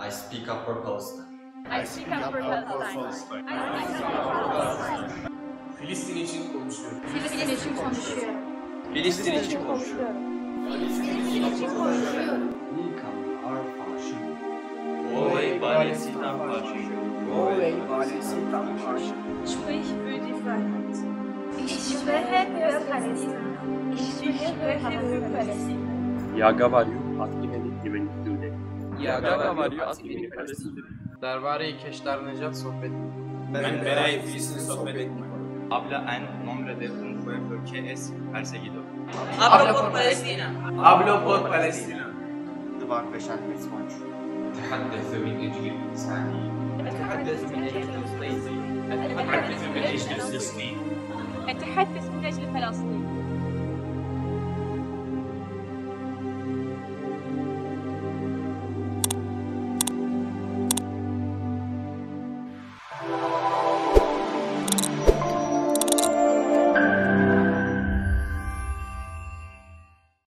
I speak up for Palestine. I speak up for Palestine. Filistin için konuşuyorum. Filistin için konuşuyorum. Filistin için konuşuyorum. Filistin için konuşuyorum. Wohl Palästina Fasching. Wohl Palästina Fasching. Sprich für die Freiheit. Ich spreche für Palästina. Ich spreche für Palästina. Я говорю от имени Ювентуды. Я говорю от имени Палестины. درباره کشور نجات صحبت Ben برای فلسطین صحبت می‌کنم. Habla en nombre de un pueblo que es perseguido. Hablo por Palestina. Hablo por Palestina. أتحدث من أجل الإنسانية. أتحدث من أجل فلسطين. أتحدث من أجل فلسطين.